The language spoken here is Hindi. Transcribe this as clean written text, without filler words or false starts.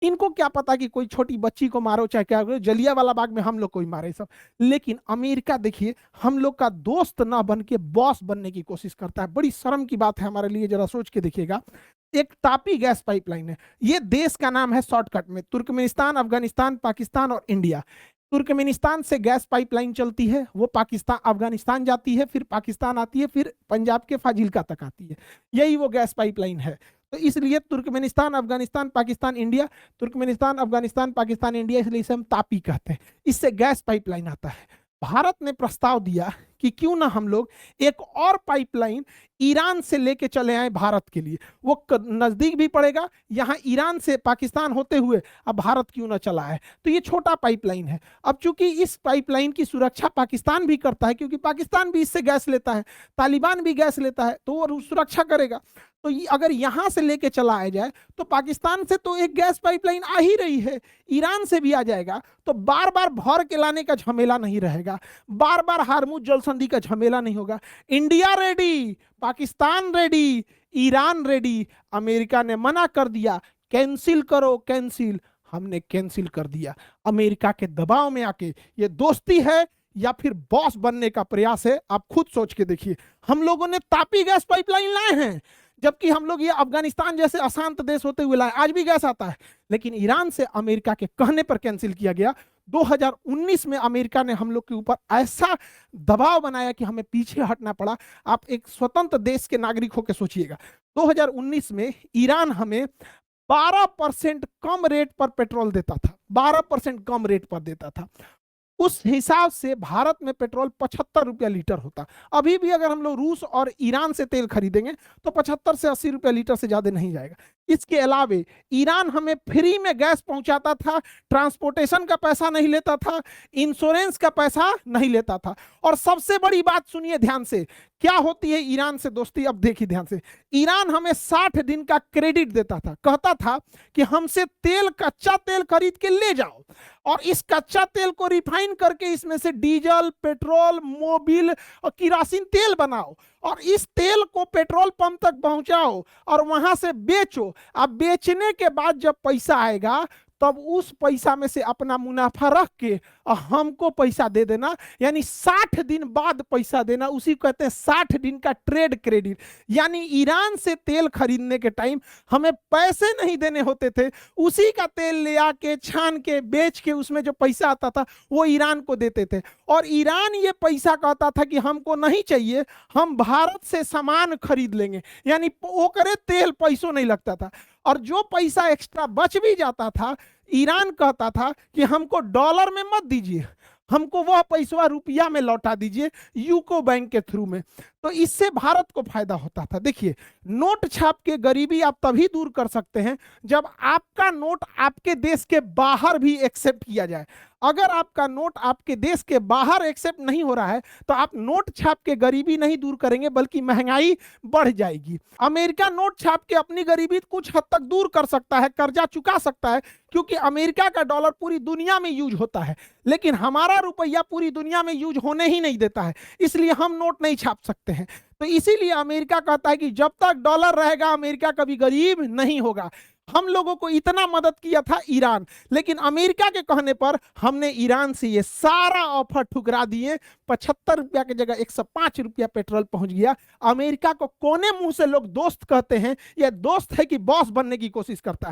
इनको क्या पता कि कोई छोटी बच्ची को मारो चाहे क्या करो, जलियांवाला बाग में हम लोग कोई मारे सब। लेकिन अमेरिका देखिए हम लोग का दोस्त ना बन के बॉस बनने की कोशिश करता है। बड़ी शर्म की बात है हमारे लिए, जरा सोच के देखिएगा। एक तापी गैस पाइपलाइन है, ये देश का नाम है शॉर्टकट में, तुर्कमेनिस्तान, अफगानिस्तान, पाकिस्तान और इंडिया। तुर्कमेनिस्तान से गैस पाइपलाइन चलती है, वो पाकिस्तान अफगानिस्तान जाती है, फिर पाकिस्तान आती है, फिर पंजाब के फाजिल्का तक आती है। यही वो गैस पाइपलाइन है। तो इसलिए Turkmenistan, Afghanistan, Pakistan, India, Turkmenistan, Afghanistan, Pakistan, India, इसलिए इसे हम तापी कहते हैं। इससे गैस पाइपलाइन आता है। भारत ने प्रस्ताव दिया कि क्यों ना हम लोग एक और पाइपलाइन ईरान से लेके चले आए भारत के लिए, वो नजदीक भी पड़ेगा, यहाँ ईरान से पाकिस्तान होते हुए अब भारत क्यों ना चला है। तो ये छोटा पाइपलाइन है। अब चूंकि इस पाइपलाइन की सुरक्षा पाकिस्तान भी करता है, क्योंकि पाकिस्तान भी इससे गैस लेता है, तालिबान भी गैस लेता है, तो वो सुरक्षा करेगा। तो अगर यहां से लेके चला आ जाए तो पाकिस्तान से तो एक गैस पाइपलाइन आ ही रही है, ईरान से भी आ जाएगा, तो बार बार भर के लाने का झमेला नहीं रहेगा, बार बार हारमुज जल संधि का झमेला नहीं होगा। India ready, Pakistan ready, Iran ready. America ने मना कर दिया, कैंसिल करो कैंसिल। हमने कैंसिल कर दिया। अमेरिका के दबाव में आके, ये दोस्ती है या फिर बॉस बनने का प्रयास है, आप खुद सोच के देखिए। हम लोगों ने तापी गैस पाइपलाइन लाए हैं, जबकि हम लोग ये अफगानिस्तान जैसे अशांत देश होते हुए लाए, आज भी गैस आता है। लेकिन ईरान से अमेरिका के कहने पर कैंसिल किया गया। 2019 में अमेरिका ने हम लोग के ऊपर ऐसा दबाव बनाया कि हमें पीछे हटना पड़ा। आप एक स्वतंत्र देश के नागरिक होकर सोचिएगा, 2019 में ईरान हमें 12% कम रेट पर पेट्रोल देता था, 12% कम रेट पर देता था। उस हिसाब से भारत में पेट्रोल 75 रुपया लीटर होता। अभी भी अगर हम लोग रूस और ईरान से तेल खरीदेंगे तो 75 से 80 रुपया लीटर से ज्यादा नहीं जाएगा। इसके अलावे ईरान हमें फ्री में गैस पहुंचाता था, ट्रांसपोर्टेशन का पैसा नहीं लेता था, इंश्योरेंस का पैसा नहीं लेता था। और सबसे बड़ी बात सुनिए ध्यान से, क्या होती है ईरान से दोस्ती, अब देखिए ध्यान से। ईरान हमें 60 दिन का क्रेडिट देता था, कहता था कि हमसे तेल, कच्चा तेल खरीद के ले जाओ और इस कच्चा तेल को रिफाइन करके इसमें से डीजल, पेट्रोल, मोबिल और किरासिन तेल बनाओ और इस तेल को पेट्रोल पंप तक पहुंचाओ और वहां से बेचो। अब बेचने के बाद जब पैसा आएगा तब उस पैसा में से अपना मुनाफा रख के हमको पैसा दे देना, यानी 60 दिन बाद पैसा देना। उसी को कहते हैं 60 दिन का ट्रेड क्रेडिट। यानी ईरान से तेल खरीदने के टाइम हमें पैसे नहीं देने होते थे, उसी का तेल ले आके छान के बेच के उसमें जो पैसा आता था वो ईरान को देते थे। और ईरान ये पैसा कहता था कि हमको नहीं चाहिए, हम भारत से सामान खरीद लेंगे, यानी ओकरे तेल पैसों नहीं लगता था। और जो पैसा एक्स्ट्रा बच भी जाता था, ईरान कहता था कि हमको डॉलर में मत दीजिए, हमको वह पैसा रुपया में लौटा दीजिए यूको बैंक के थ्रू में। तो इससे भारत को फायदा होता था। देखिए, नोट छाप के गरीबी आप तभी दूर कर सकते हैं जब आपका नोट आपके देश के बाहर भी एक्सेप्ट किया जाए। अगर आपका नोट आपके देश के बाहर एक्सेप्ट नहीं हो रहा है तो आप नोट छाप के गरीबी नहीं दूर करेंगे, बल्कि महंगाई बढ़ जाएगी। अमेरिका नोट छाप के अपनी गरीबी कुछ हद तक दूर कर सकता है, कर्जा चुका सकता है, क्योंकि अमेरिका का डॉलर पूरी दुनिया में यूज होता है, लेकिन हमारा रुपया पूरी दुनिया में यूज होने ही नहीं देता है, इसलिए हम नोट नहीं छाप सकते हैं। तो इसीलिए अमेरिका कहता है कि जब तक डॉलर रहेगा अमेरिका कभी गरीब नहीं होगा। हम लोगों को इतना मदद किया था ईरान, लेकिन अमेरिका के कहने पर हमने ईरान से ये सारा ऑफर ठुकरा दिए। 75 रुपया की जगह 105 रुपया पेट्रोल पहुंच गया। अमेरिका को कोने मुंह से लोग दोस्त कहते हैं, यह दोस्त है कि बॉस बनने की कोशिश करता है।